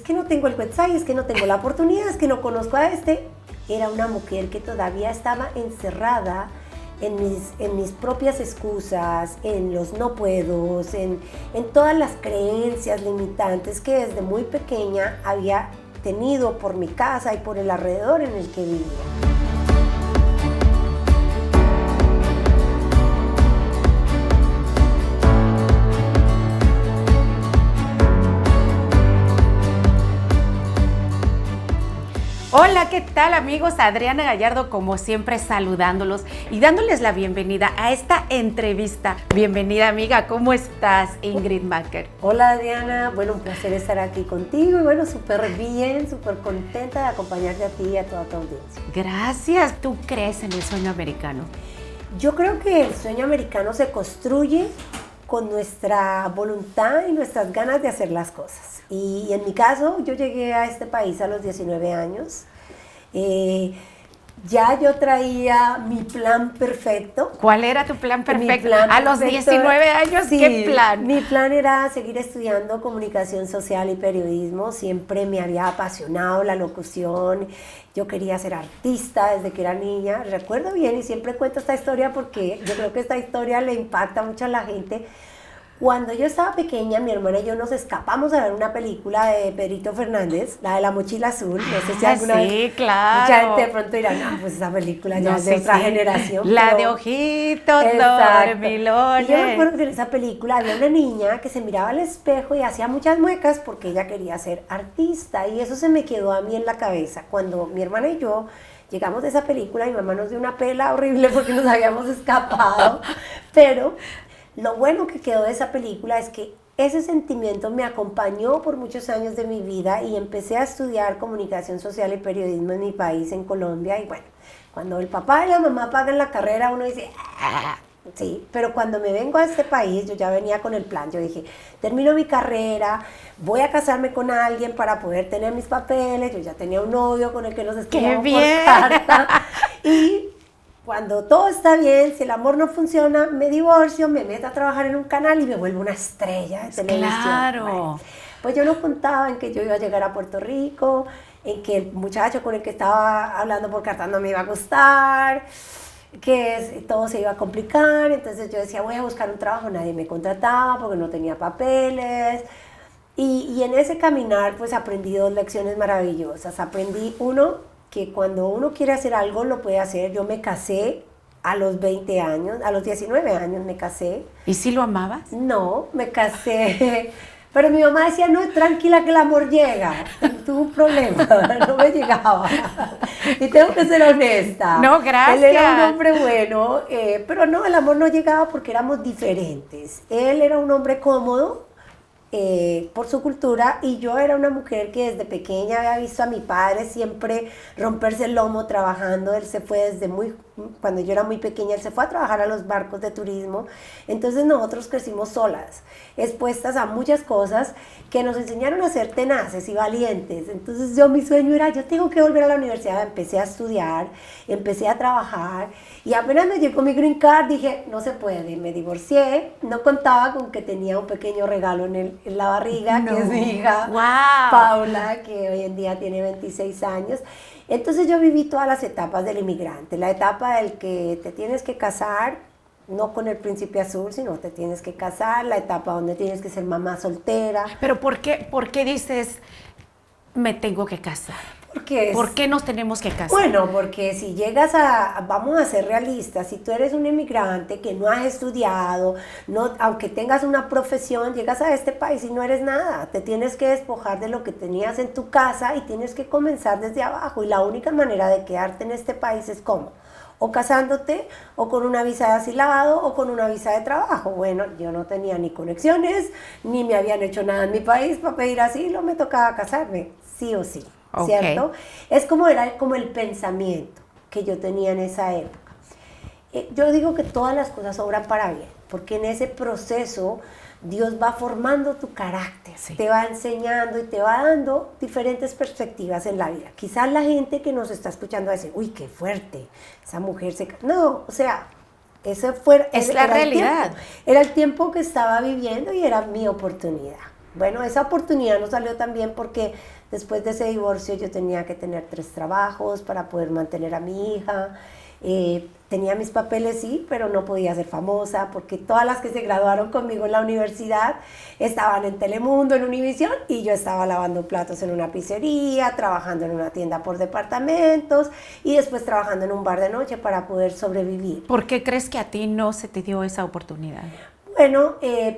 que no tengo el website, es que no tengo la oportunidad, es que no conozco a este. Era una mujer que todavía estaba encerrada en mis propias excusas, en los no puedos, en todas las creencias limitantes que desde muy pequeña había tenido por mi casa y por el alrededor en el que vivía. Hola, ¿qué tal amigos? Adriana Gallardo, como siempre, saludándolos y dándoles la bienvenida a esta entrevista. Bienvenida, amiga, ¿cómo estás? Ingrid Macker. Hola, Adriana, bueno, un placer estar aquí contigo y bueno, súper bien, súper contenta de acompañarte a ti y a toda tu audiencia. Gracias. ¿Tú crees en el sueño americano? Yo creo que el sueño americano se construye con nuestra voluntad y nuestras ganas de hacer las cosas. Y en mi caso, yo llegué a este país a los 19 años. Ya yo traía mi plan perfecto. ¿Cuál era tu plan perfecto? Plan a los perfecto, 19 años, sí, ¿qué plan? Mi plan era seguir estudiando comunicación social y periodismo. Siempre me había apasionado la locución. Yo quería ser artista desde que era niña. Recuerdo bien y siempre cuento esta historia porque yo creo que esta historia le impacta mucho a la gente. Cuando yo estaba pequeña, mi hermana y yo nos escapamos a ver una película de Pedrito Fernández, la de La Mochila Azul. No sé si alguna vez, sí, claro. Mucha gente de pronto dirá, no, pues esa película ya es de otra generación. La pero, de ojitos dormilones. Y yo recuerdo que en esa película había una niña que se miraba al espejo y hacía muchas muecas porque ella quería ser artista. Y eso se me quedó a mí en la cabeza. Cuando mi hermana y yo llegamos de esa película, mi mamá nos dio una pela horrible porque nos habíamos escapado, pero lo bueno que quedó de esa película es que ese sentimiento me acompañó por muchos años de mi vida y empecé a estudiar comunicación social y periodismo en mi país, en Colombia. Y bueno, cuando el papá y la mamá pagan la carrera, uno dice, ¡ah! Sí, pero cuando me vengo a este país, yo ya venía con el plan. Yo dije, termino mi carrera, voy a casarme con alguien para poder tener mis papeles. Yo ya tenía un novio con el que nos escribíamos por carta. Y cuando todo está bien, si el amor no funciona, me divorcio, me meto a trabajar en un canal y me vuelvo una estrella de televisión. Claro. Bueno, pues yo no contaba en que yo iba a llegar a Puerto Rico, en que el muchacho con el que estaba hablando por carta no me iba a gustar, que todo se iba a complicar. Entonces yo decía, voy a buscar un trabajo, nadie me contrataba porque no tenía papeles. Y en ese caminar pues aprendí dos lecciones maravillosas. Aprendí que cuando uno quiere hacer algo lo puede hacer. Yo me casé a los 20 años, a los 19 años me casé. ¿Y si lo amabas? No, me casé, pero mi mamá decía, no, tranquila que el amor llega. Tuve un problema, no me llegaba. Y tengo que ser honesta. No, gracias. Él era un hombre bueno, pero no, el amor no llegaba porque éramos diferentes. Él era un hombre cómodo, por su cultura, y yo era una mujer que desde pequeña había visto a mi padre siempre romperse el lomo trabajando. Él se fue cuando yo era muy pequeña, él se fue a trabajar a los barcos de turismo. Entonces nosotros crecimos solas, expuestas a muchas cosas que nos enseñaron a ser tenaces y valientes. Entonces mi sueño era, yo tengo que volver a la universidad. Empecé a estudiar, empecé a trabajar y apenas me llegó mi green card dije, no se puede, me divorcié. No contaba con que tenía un pequeño regalo en la barriga, que es mi hija, wow, Paula, que hoy en día tiene 26 años. Entonces yo viví todas las etapas del inmigrante, la etapa del que te tienes que casar, no con el príncipe azul, sino te tienes que casar, la etapa donde tienes que ser mamá soltera. Pero ¿por qué dices, me tengo que casar? ¿Por qué nos tenemos que casar? Bueno, porque si llegas vamos a ser realistas, si tú eres un inmigrante que no has estudiado, aunque tengas una profesión, llegas a este país y no eres nada, te tienes que despojar de lo que tenías en tu casa y tienes que comenzar desde abajo. Y la única manera de quedarte en este país es ¿cómo? O casándote, o con una visa de asilado, o con una visa de trabajo. Bueno, yo no tenía ni conexiones, ni me habían hecho nada en mi país para pedir asilo, me tocaba casarme, sí o sí. ¿Cierto? Es era como el pensamiento que yo tenía en esa época. Yo digo que todas las cosas obran para bien, porque en ese proceso Dios va formando tu carácter, sí, te va enseñando y te va dando diferentes perspectivas en la vida. Quizás la gente que nos está escuchando va a decir, uy, qué fuerte, esa mujer se... No, o sea, es la realidad. Era el tiempo que estaba viviendo y era mi oportunidad. Bueno, esa oportunidad no salió tan bien porque después de ese divorcio yo tenía que tener 3 trabajos para poder mantener a mi hija. Tenía mis papeles, sí, pero no podía ser famosa porque todas las que se graduaron conmigo en la universidad estaban en Telemundo, en Univisión, y yo estaba lavando platos en una pizzería, trabajando en una tienda por departamentos y después trabajando en un bar de noche para poder sobrevivir. ¿Por qué crees que a ti no se te dio esa oportunidad? Bueno,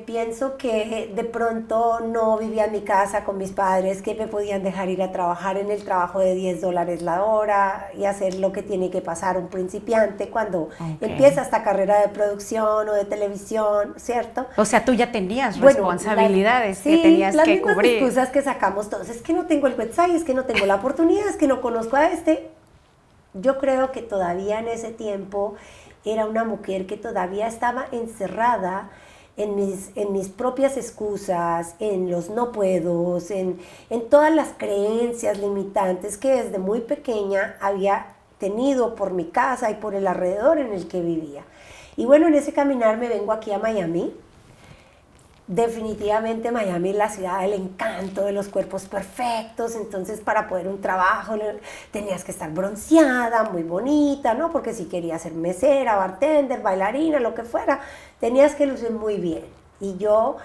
pienso que de pronto no vivía en mi casa con mis padres, que me podían dejar ir a trabajar en el trabajo de $10 la hora y hacer lo que tiene que pasar un principiante cuando empieza esta carrera de producción o de televisión, ¿cierto? O sea, tú ya tenías responsabilidades que tenías que cubrir. Las excusas que sacamos todos, es que no tengo el website, es que no tengo la oportunidad, es que no conozco a este. Yo creo que todavía en ese tiempo era una mujer que todavía estaba encerrada en mis propias excusas, en los no puedos, en todas las creencias limitantes que desde muy pequeña había tenido por mi casa y por el alrededor en el que vivía. Y bueno, en ese caminar me vengo aquí a Miami. Definitivamente Miami es la ciudad del encanto, de los cuerpos perfectos, entonces para poder un trabajo tenías que estar bronceada, muy bonita, ¿no? Porque si querías ser mesera, bartender, bailarina, lo que fuera, tenías que lucir muy bien. Y yo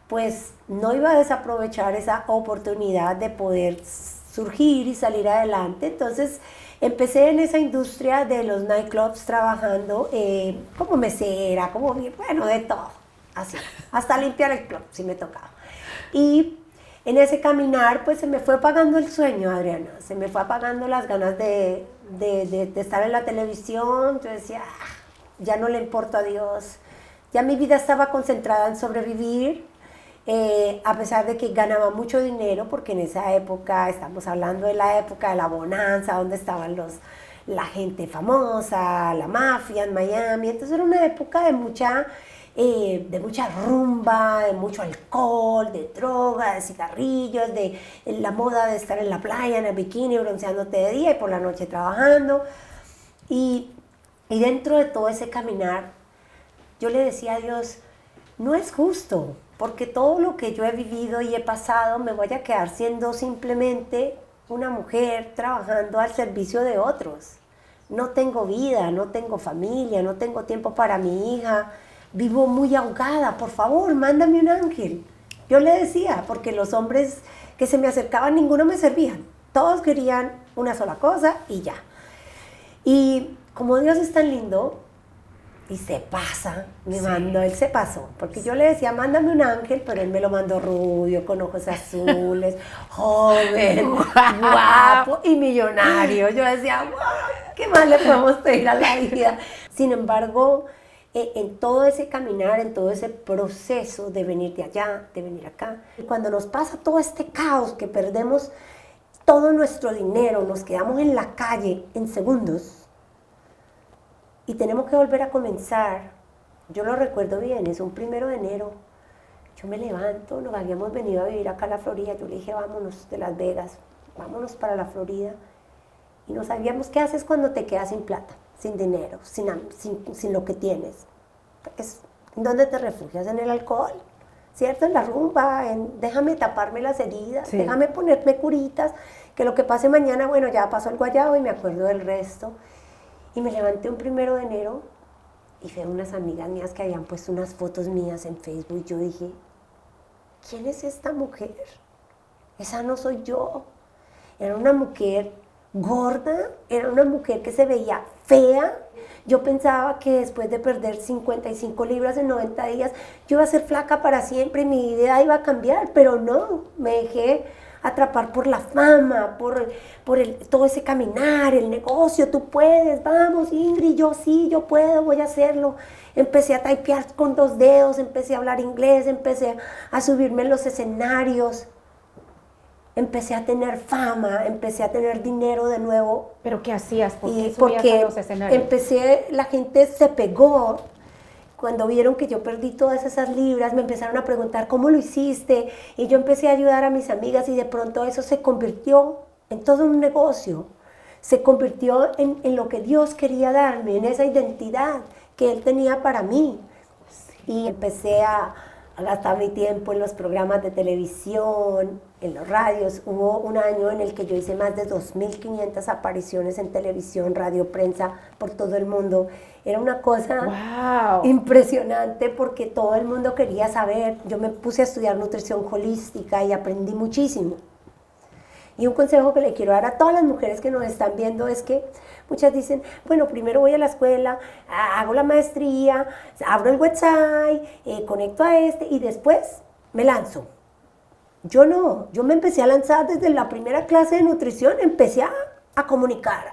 pues no iba a desaprovechar esa oportunidad de poder surgir y salir adelante, entonces empecé en esa industria de los nightclubs trabajando como mesera, bueno, de todo. Así, hasta limpiar el club, si me tocaba. Y en ese caminar, pues se me fue apagando el sueño, Adriana. Se me fue apagando las ganas de estar en la televisión. Yo decía, ya no le importo a Dios. Ya mi vida estaba concentrada en sobrevivir, a pesar de que ganaba mucho dinero, porque en esa época, estamos hablando de la época de la bonanza, donde estaban la gente famosa, la mafia en Miami. Entonces era una época de mucha rumba, de mucho alcohol, de droga, de cigarrillos, de la moda de estar en la playa, en el bikini, bronceándote de día y por la noche trabajando. Y dentro de todo ese caminar, yo le decía a Dios, no es justo, porque todo lo que yo he vivido y he pasado me voy a quedar siendo simplemente una mujer trabajando al servicio de otros. No tengo vida, no tengo familia, no tengo tiempo para mi hija. Vivo muy ahogada, por favor, mándame un ángel. Yo le decía, porque los hombres que se me acercaban, ninguno me servían. Todos querían una sola cosa y ya. Y como Dios es tan lindo y se pasa, él se pasó. Porque yo le decía, mándame un ángel, pero él me lo mandó rubio, con ojos azules, joven, guapo y millonario. Yo decía, wow, ¿qué más le podemos pedir a la vida? Sin embargo, en todo ese caminar, en todo ese proceso de venir de allá, de venir acá, cuando nos pasa todo este caos, que perdemos todo nuestro dinero, nos quedamos en la calle en segundos y tenemos que volver a comenzar. Yo lo recuerdo bien, es un 1 de enero, yo me levanto, nos habíamos venido a vivir acá a la Florida, yo le dije, vámonos de Las Vegas, vámonos para la Florida, y no sabíamos qué haces cuando te quedas sin plata, sin dinero, sin lo que tienes. ¿En dónde te refugias? En el alcohol, ¿cierto? En la rumba, déjame taparme las heridas, sí. Déjame ponerme curitas, que lo que pase mañana, bueno, ya pasó el guayabo y me acuerdo del resto. Y me levanté un 1 de enero y vi unas amigas mías que habían puesto unas fotos mías en Facebook y yo dije, ¿quién es esta mujer? Esa no soy yo. Era una mujer gorda, era una mujer que se veía fea. Yo pensaba que después de perder 55 libras en 90 días, yo iba a ser flaca para siempre y mi vida iba a cambiar, pero no, me dejé atrapar por la fama, por todo ese caminar, el negocio. Tú puedes, vamos Ingrid, yo sí, yo puedo, voy a hacerlo. Empecé a typear con 2 dedos, empecé a hablar inglés, empecé a subirme en los escenarios. Empecé a tener fama, empecé a tener dinero de nuevo. ¿Pero qué hacías? ¿Por qué subías a los escenarios? La gente se pegó. Cuando vieron que yo perdí todas esas libras, me empezaron a preguntar, ¿cómo lo hiciste? Y yo empecé a ayudar a mis amigas y de pronto eso se convirtió en todo un negocio. Se convirtió en lo que Dios quería darme, en esa identidad que Él tenía para mí. Y empecé a gastaba mi tiempo en los programas de televisión, en los radios. Hubo un año en el que yo hice más de 2.500 apariciones en televisión, radio, prensa, por todo el mundo. Era una cosa impresionante porque todo el mundo quería saber. Yo me puse a estudiar nutrición holística y aprendí muchísimo. Y un consejo que le quiero dar a todas las mujeres que nos están viendo es que muchas dicen, bueno, primero voy a la escuela, hago la maestría, abro el website, conecto a y después me lanzo. Yo no, yo me empecé a lanzar desde la primera clase de nutrición, empecé a comunicar.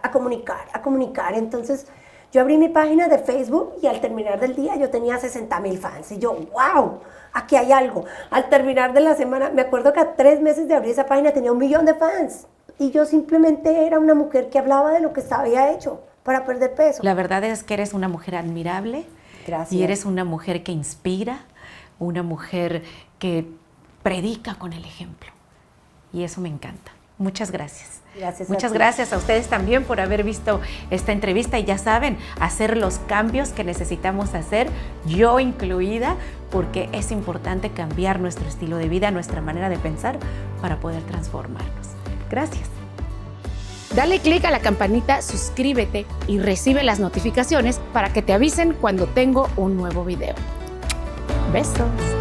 Entonces yo abrí mi página de Facebook y al terminar del día yo tenía 60,000 fans. Y yo, wow, aquí hay algo. Al terminar de la semana, me acuerdo que a 3 meses de abrir esa página tenía 1 millón de fans. Y yo simplemente era una mujer que hablaba de lo que había hecho para perder peso. La verdad es que eres una mujer admirable. Gracias. Y eres una mujer que inspira, una mujer que predica con el ejemplo. Y eso me encanta. Muchas gracias. Muchas gracias a ustedes también por haber visto esta entrevista y ya saben, hacer los cambios que necesitamos hacer, yo incluida, porque es importante cambiar nuestro estilo de vida, nuestra manera de pensar para poder transformarnos. Gracias. Dale clic a la campanita, suscríbete y recibe las notificaciones para que te avisen cuando tengo un nuevo video. Besos.